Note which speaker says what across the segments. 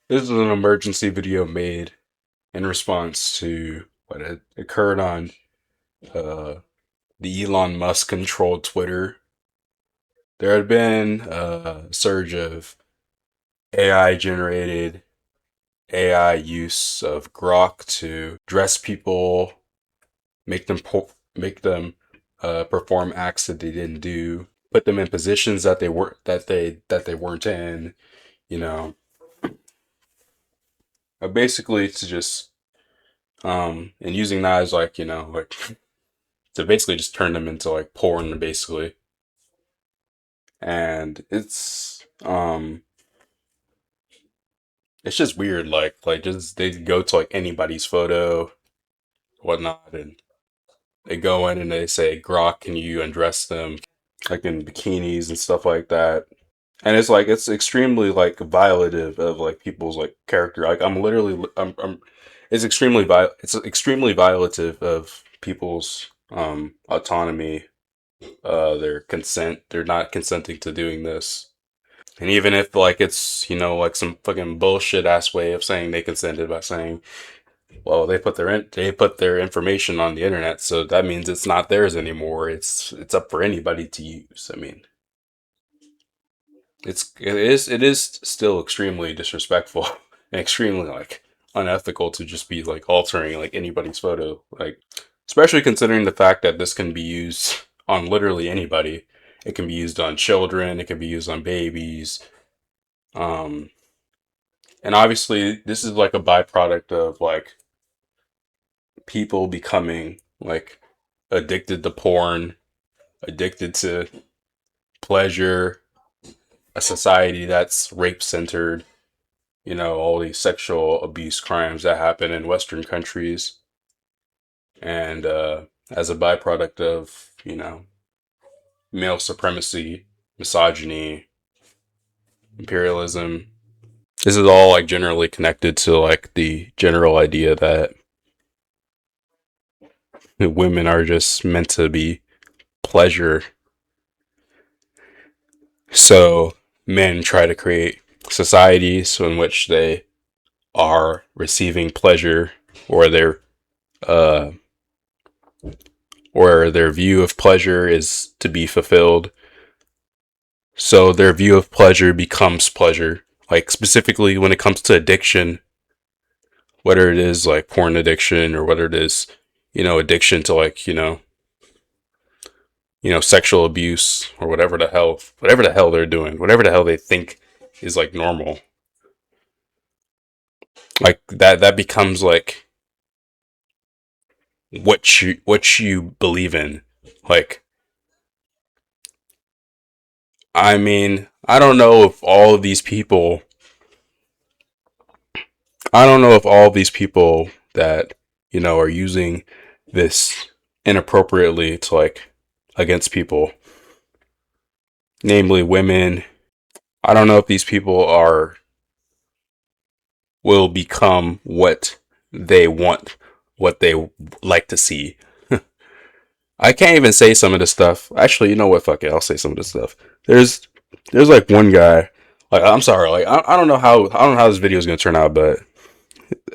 Speaker 1: This is an emergency video made in response to what had occurred on uh, the Elon Musk controlled Twitter. There had been a surge of AI generated AI use of Grok to dress people, make them perform acts that they didn't do, put them in positions that they weren't in. You know, basically to just and using that as like like to basically just turn them into like porn basically. And it's just weird like just they go to like anybody's photo, whatnot, and they go in and they say, Grok, can you undress them, like in bikinis and stuff like that. And it's like it's extremely like violative of like people's like character. Like I'm it's extremely violative of people's autonomy, their consent. They're not consenting to doing this. And even if like it's like some fucking bullshit ass way of saying they consented by saying, well, they put their information on the internet, so that means it's not theirs anymore. It's up for anybody to use. I mean, it is still extremely disrespectful and extremely like unethical to just be like altering like anybody's photo, like especially considering the fact that this can be used on literally anybody. It can be used on children, it can be used on babies. um and obviously this is like a byproduct of like people becoming like addicted to porn, addicted to pleasure, a society that's rape centered, all these sexual abuse crimes that happen in Western countries. And as a byproduct of, male supremacy, misogyny, imperialism. This is all like generally connected to like the general idea that women are just meant to be pleasure. So men try to create societies in which they are receiving pleasure, or uh their view of pleasure is to be fulfilled. So their view of pleasure becomes pleasure. Like specifically when it comes to addiction, whether it is like porn addiction or whether it is, addiction to like, sexual abuse or whatever the hell they're doing, whatever the hell they think is like normal. Like that becomes like what you believe in. Like, I mean, I don't know if all of these people that, are using this inappropriately to like against people, namely women. I don't know if these people are will become what they want, what they like to see. I can't even say some of the stuff. Actually, you know what? Fuck it. I'll say some of the stuff. There's there's like one guy. Like I'm sorry. Like I don't know how this video is gonna turn out, but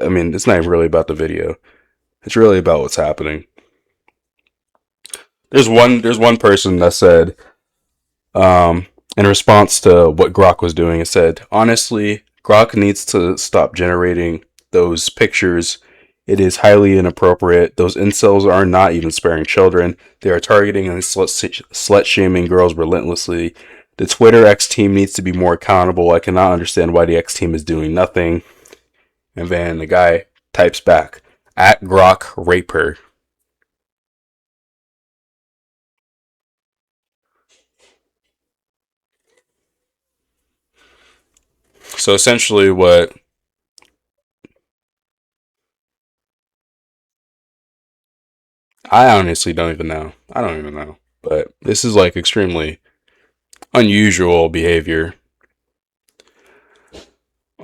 Speaker 1: I mean it's not even really about the video. It's really about what's happening. There's one person that said, in response to what Grok was doing, it said, honestly, Grok needs to stop generating those pictures. It is highly inappropriate. Those incels are not even sparing children. They are targeting and slut shaming girls relentlessly. The Twitter X team needs to be more accountable. I cannot understand why the X team is doing nothing. And then the guy types back, at Grok Raper. So essentially, what I honestly don't even know. I don't even know. But this is like extremely unusual behavior.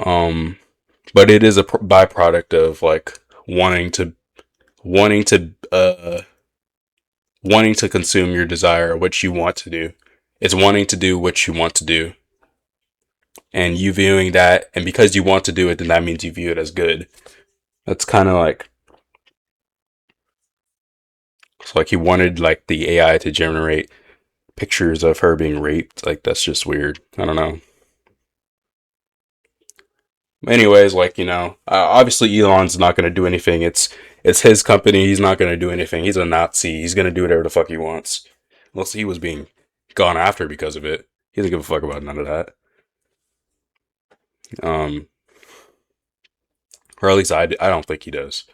Speaker 1: Um, but it is a byproduct of like wanting to wanting to uh wanting to consume your desire, what you want to do. It's wanting to do what you want to do, and you viewing that, and because you want to do it, then that means you view it as good. That's kind of like, it's like he wanted like the AI to generate pictures of her being raped. Like that's just weird. I don't know. Anyways, like obviously Elon's not gonna do anything. It's his company. He's not gonna do anything. He's a Nazi. He's gonna do whatever the fuck he wants. Unless he was being gone after because of it. He doesn't give a fuck about none of that. Um, or at least I don't think he does.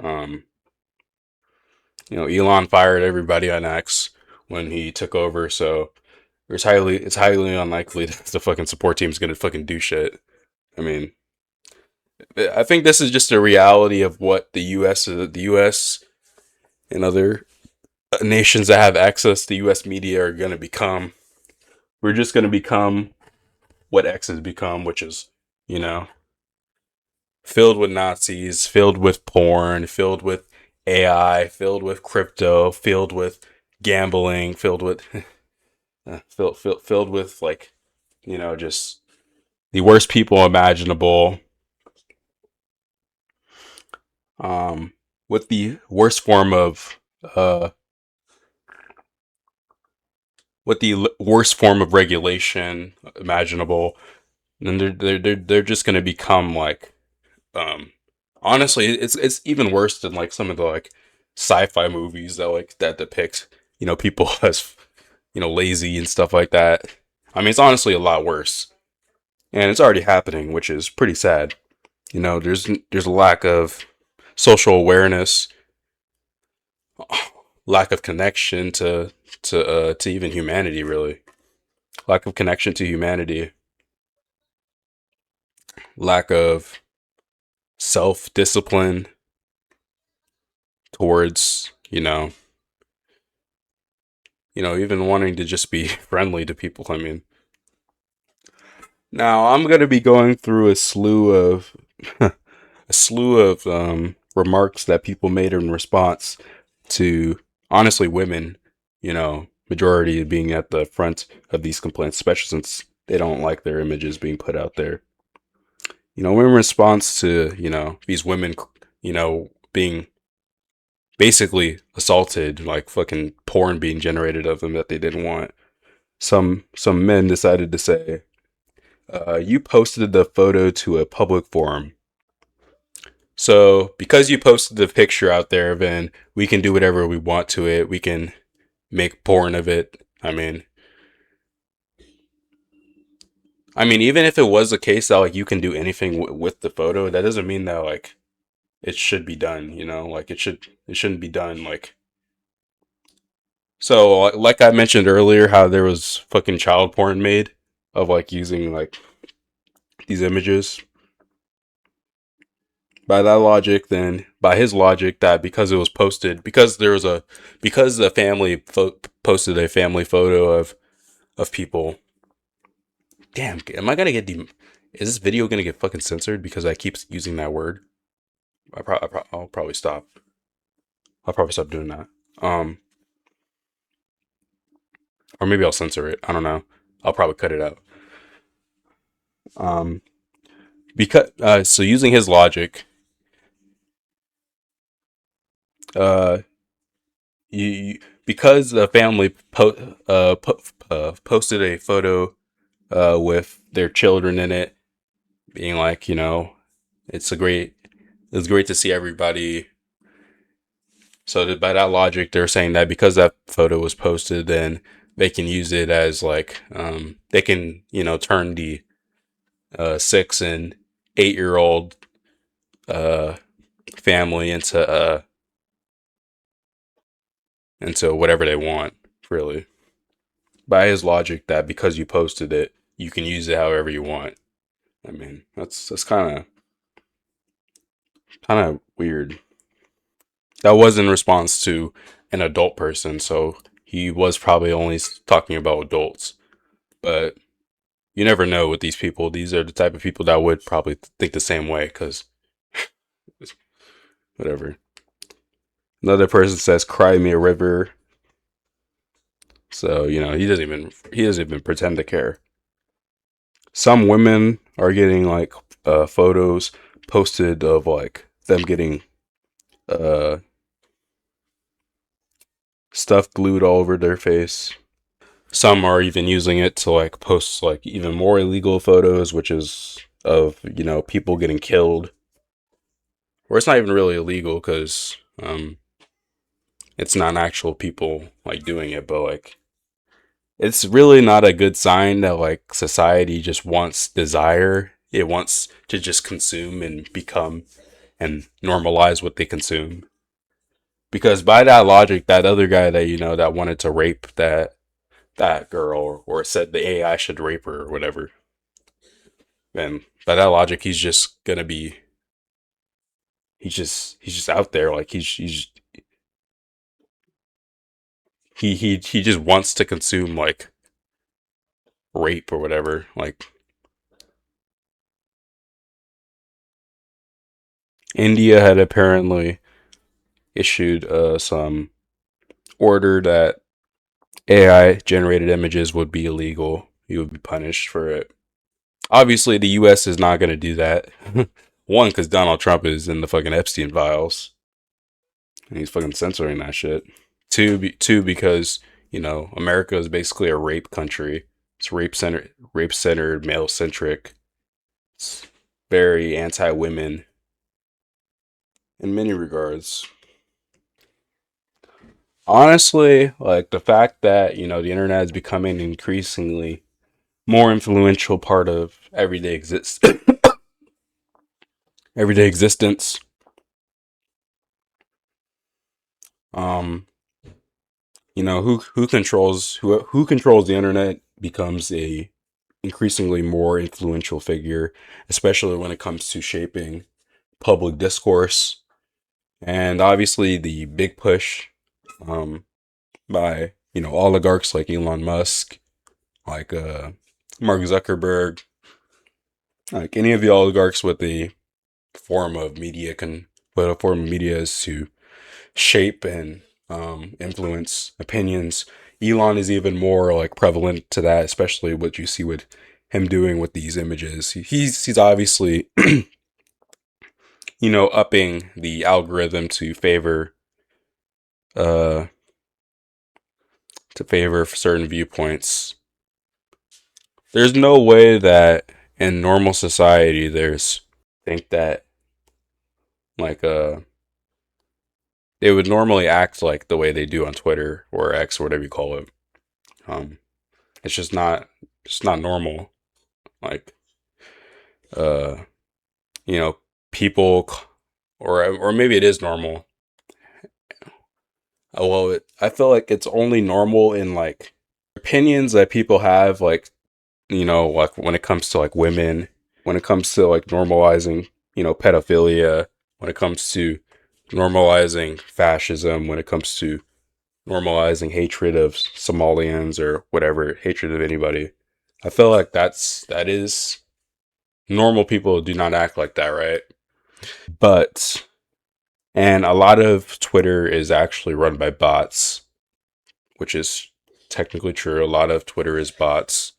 Speaker 1: Um, Elon fired everybody on X when he took over, so it's highly unlikely that the fucking support team is gonna fucking do shit. I mean, I think this is just a reality of what the U.S. and other nations that have access to U.S. media are gonna become. We're just gonna become what X has become, which is, you know, filled with Nazis, filled with porn, filled with AI, filled with crypto, filled with gambling, filled with filled with like just the worst people imaginable, um with the worst form of uh worst form of regulation imaginable. And they're just going to become like, um honestly, it's even worse than like some of the like sci-fi movies that depict people as lazy and stuff like that. I mean, it's honestly a lot worse, and it's already happening, which is pretty sad. There's a lack of social awareness, lack of connection to even humanity, really. Lack of connection to humanity, lack of self-discipline towards even wanting to just be friendly to people. I mean, now I'm gonna be going through a slew of a slew of remarks that people made in response to, honestly, women, majority being at the front of these complaints, especially since they don't like their images being put out there. In response to, these women, being basically assaulted, like fucking porn being generated of them that they didn't want. Some men decided to say, you posted the photo to a public forum. So because you posted the picture out there, then we can do whatever we want to it. We can make porn of it. I mean, even if it was the case that like you can do anything with the photo, that doesn't mean that like it should be done. Like it shouldn't be done. Like, so like I mentioned earlier, how there was fucking child porn made of like using like these images. By that logic, then by his logic, that because it was posted, because the family posted a family photo of people. Damn, am I gonna get is this video gonna get fucking censored because I keep using that word? I'll probably stop. I'll probably stop doing that. Or maybe I'll censor it. I don't know. I'll probably cut it out. Um, because so using his logic, uh, because the family posted a photo with their children in it, being like, it's a great, it's great to see everybody. So that by that logic, they're saying that because that photo was posted, then they can use it as like, they can turn the 6 and 8 year old uh family into whatever they want, really. By his logic, that because you posted it, you can use it however you want. I mean, that's kind of weird. That was in response to an adult person, so he was probably only talking about adults. But you never know with these people. These are the type of people that would probably think the same way, because whatever. Another person says, "Cry me a river." So he doesn't even pretend to care. Some women are getting like photos posted of like them getting uh stuff glued all over their face. Some are even using it to like post like even more illegal photos, which is of, people getting killed. Or it's not even really illegal because it's not actual people like doing it, but like it's really not a good sign that like society just wants desire. It wants to just consume and become and normalize what they consume. Because by that logic, that other guy that that wanted to rape that girl or said the AI should rape her or whatever, and by that logic, he's just out there like he just wants to consume like rape or whatever. Like India had apparently issued some order that AI generated images would be illegal. You would be punished for it. Obviously, the U.S. is not going to do that. One, because Donald Trump is in the fucking Epstein files and he's fucking censoring that shit. Two, because America is basically a rape country. It's rape centered, male centric. It's very anti women in many regards. Honestly, like the fact that the internet is becoming an increasingly more influential part of everyday existence. Um, who controls the internet becomes a increasingly more influential figure, especially when it comes to shaping public discourse. And obviously, the big push um, by oligarchs like Elon Musk, like Mark Zuckerberg, like any of the oligarchs with the form of media can what a form of media is to shape and influence opinions. Elon is even more like prevalent to that, especially what you see with him doing with these images. He's obviously upping the algorithm uh to favor certain viewpoints. There's no way that in normal society there's think that like they would normally act like the way they do on Twitter or X or whatever you call it. Um, it's just not normal. Like uh, you know, people, or maybe it is normal. Well, I feel like it's only normal in like opinions that people have, like like when it comes to like women, when it comes to like normalizing, pedophilia, when it comes to normalizing fascism, when it comes to normalizing hatred of Somalians or whatever, hatred of anybody. I feel like that is normal people do not act like that, right? But and a lot of Twitter is actually run by bots, which is technically true. A lot of Twitter is bots,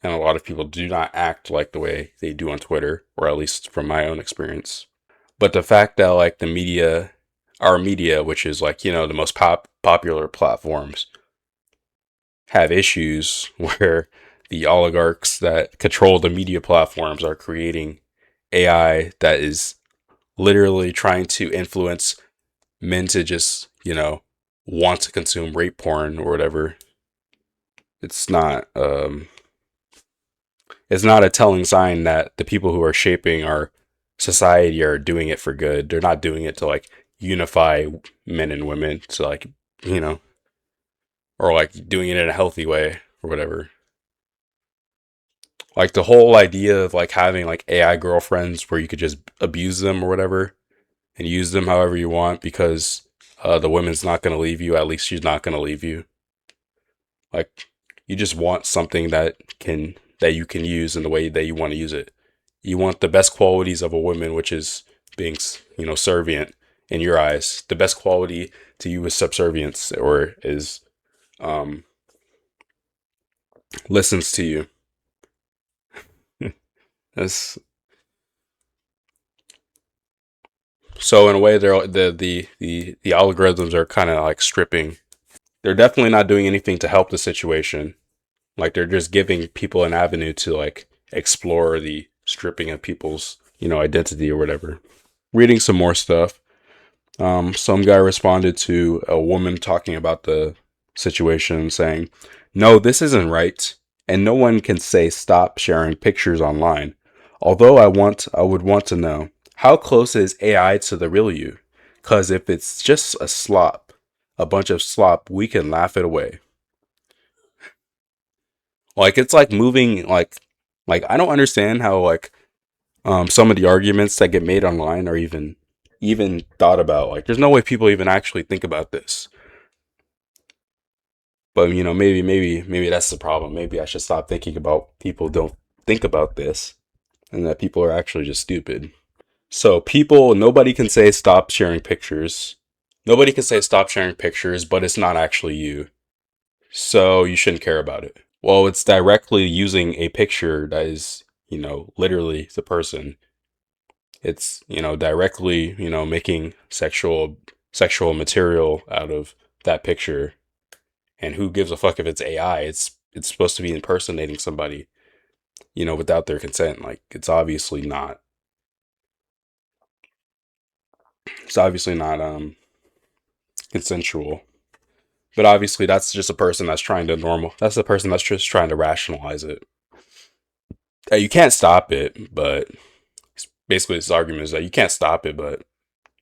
Speaker 1: and a lot of people do not act like the way they do on Twitter, or at least from my own experience. But the fact that like our media, which is like the most popular platforms, have issues where the oligarchs that control the media platforms are creating AI that is literally trying to influence men to just, want to consume rape porn or whatever. It's not it's not a telling sign that the people who are shaping our society are doing it for good. They're not doing it to like unify men and women to like, you know, or like doing it in a healthy way or whatever. Like the whole idea of like having like AI girlfriends where you could just abuse them or whatever and use them however you want because the woman's not going to leave you. At least she's not going to leave you. Like you just want something that you can use in the way that you want to use it. You want the best qualities of a woman, which is being, servient in your eyes. The best quality to you is subservience or is um listens to you. It's, so in a way, they're the algorithms are kind of like stripping. They're definitely not doing anything to help the situation. Like they're just giving people an avenue to like explore the stripping of people's identity or whatever. Reading some more stuff. Some guy responded to a woman talking about the situation, saying, "No, this isn't right, and no one can say stop sharing pictures online. Although I would want to know how close is AI to the real you? Because if it's just a bunch of slop, we can laugh it away. Like it's like moving, like I don't understand how like some of the arguments that get made online are even thought about. Like there's no way people even actually think about this. But maybe that's the problem. Maybe I should stop thinking about people don't think about this and that people are actually just stupid. So nobody can say stop sharing pictures. Nobody can say stop sharing pictures, but it's not actually you. So you shouldn't care about it. Well, it's directly using a picture that is, literally the person. It's, directly, making sexual material out of that picture. And who gives a fuck if it's AI? It's supposed to be impersonating somebody, without their consent. Like it's obviously not consensual. But obviously that's just a person that's trying to normal. That's the person that's just trying to rationalize it. You can't stop it, but basically this argument is that you can't stop it, but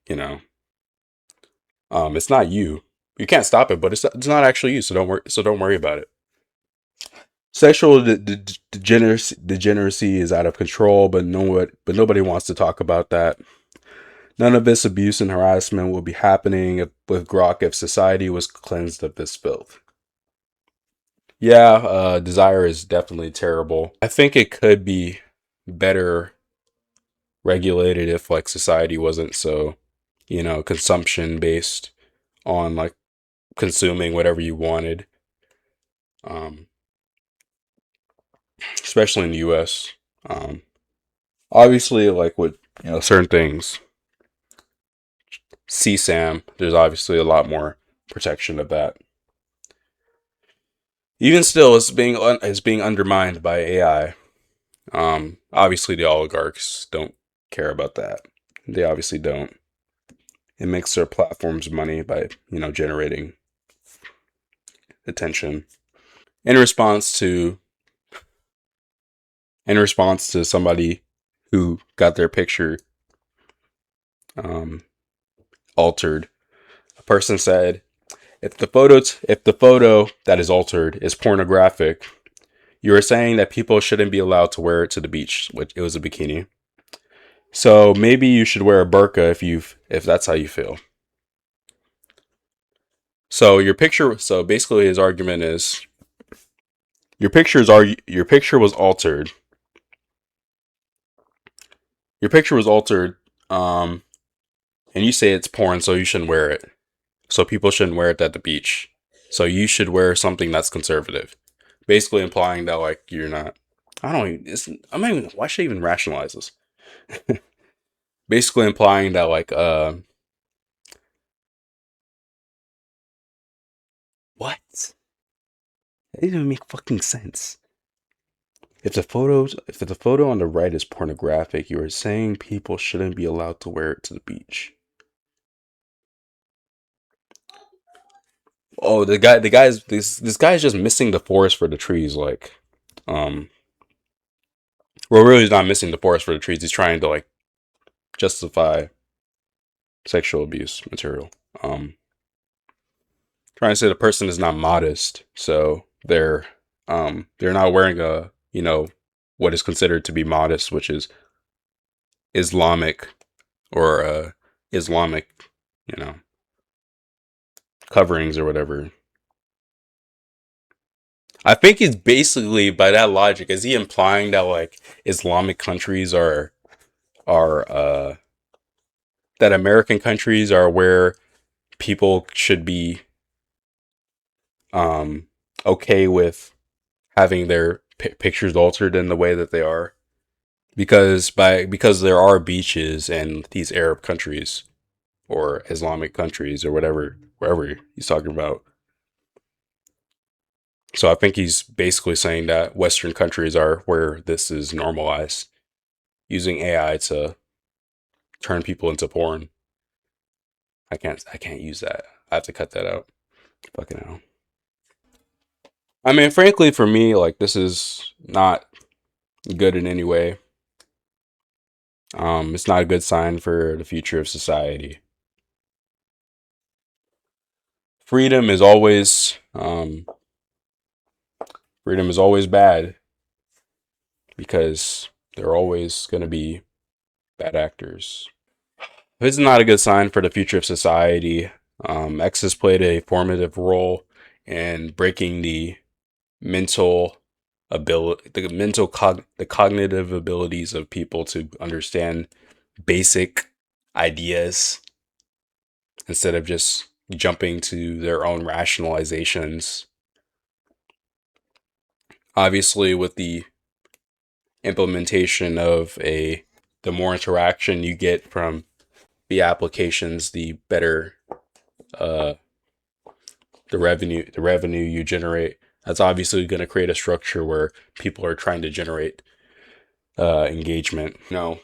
Speaker 1: you know, it's not you. You can't stop it, but it's not actually you. So don't worry about it. Sexual degeneracy is out of control, but nobody wants to talk about that. None of this abuse and harassment would be happening with Grok if society was cleansed of this filth. Yeah, desire is definitely terrible. I think it could be better regulated if like society wasn't so, consumption based on like consuming whatever you wanted. Um, especially in the US. Um, obviously like with certain things, CSAM, there's obviously a lot more protection of that. Even still, it's being undermined by AI. Obviously the oligarchs don't care about that. They obviously don't. It makes their platforms money by, generating attention. In response to somebody who got their picture um, altered, a person said, if the photo that is altered is pornographic, you are saying that people shouldn't be allowed to wear it to the beach, which it was a bikini. So maybe you should wear a burqa if that's how you feel. So basically his argument is your picture was altered. Your picture was altered, um, and you say it's porn, so you shouldn't wear it. So people shouldn't wear it at the beach. So you should wear something that's conservative. Basically implying that like you're not. I don't even. I'm not even. Why should I even rationalize this? Basically implying that like what? That didn't even make fucking sense. If the photo on the right is pornographic, you are saying people shouldn't be allowed to wear it to the beach. Oh, this guy is just missing the forest for the trees. Like, um, well, really, he's not missing the forest for the trees. He's trying to like justify sexual abuse material. Trying to say the person is not modest, so they're not wearing a what is considered to be modest, which is Islamic or Islamic, you know, coverings or whatever. I think he's basically by that logic, is he implying that like Islamic countries are that American countries are where people should be um okay with having their pictures altered in the way that they are? because there are beaches in these Arab countries or Islamic countries or whatever wherever he's talking about. So I think he's basically saying that Western countries are where this is normalized, using AI to turn people into porn. I can't use that. I have to cut that out. Fucking hell. I mean, frankly, for me, like this is not good in any way. It's not a good sign for the future of society. Freedom is always freedom is always bad because there are always going to be bad actors. This is not a good sign for the future of society. X has played a formative role in breaking the mental the cognitive abilities of people to understand basic ideas instead of just jumping to their own rationalizations. Obviously, with the implementation of a the more interaction you get from the applications, the better uh, the revenue you generate. That's obviously going to create a structure where people are trying to generate engagement. No,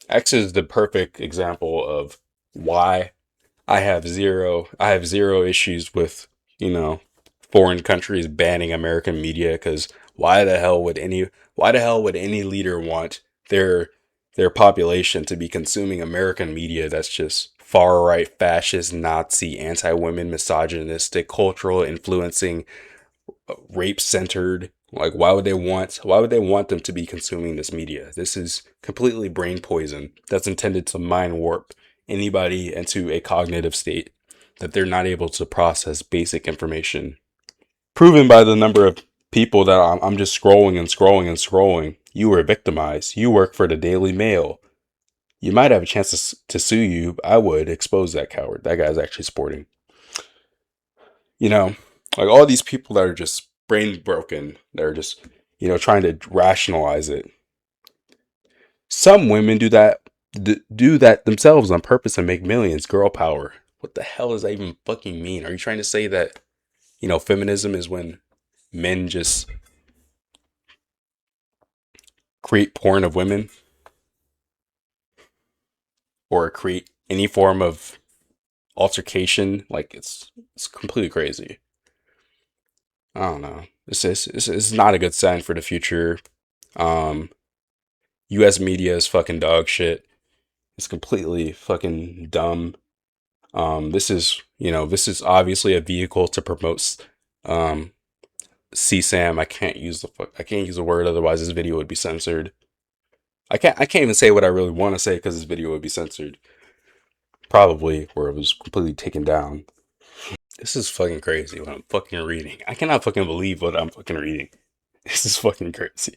Speaker 1: X is the perfect example of why I have zero issues with, you know, foreign countries banning American media because why the hell would any leader want their population to be consuming American media that's just far right, fascist, Nazi, anti-women, misogynistic, cultural influencing, rape centered. Like why would they want them to be consuming this media? This is completely brain poison that's intended to mind warp anybody into a cognitive state that they're not able to process basic information. Proven by the number of people that I'm just scrolling and scrolling and scrolling. You were victimized. You work for the Daily Mail. You might have a chance to sue you. I would expose that coward. That guy's actually sporting. You know, like all these people that are just brain broken, they're just, trying to rationalize it. Some women do that themselves on purpose and make millions. Girl power. What the hell does that even fucking mean? Are you trying to say that, feminism is when men just create porn of women or create any form of altercation? Like it's completely crazy. I don't know. This is not a good sign for the future. Um, U.S. media is fucking dog shit. It's completely fucking dumb. This is obviously a vehicle to promote um CSAM. I can't use the word, otherwise this video would be censored. I can't even say what I really want to say because this video would be censored. Probably where it was completely taken down. This is fucking crazy what I'm fucking reading. I cannot fucking believe what I'm fucking reading. This is fucking crazy.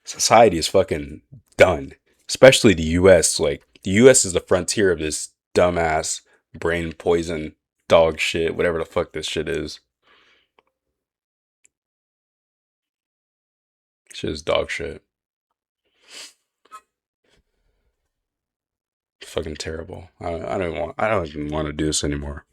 Speaker 1: Society is fucking done. Especially the US. Like the US is the frontier of this dumbass brain poison dog shit, whatever the fuck this shit is. Shit is dog shit. Fucking terrible. I don't even want to do this anymore.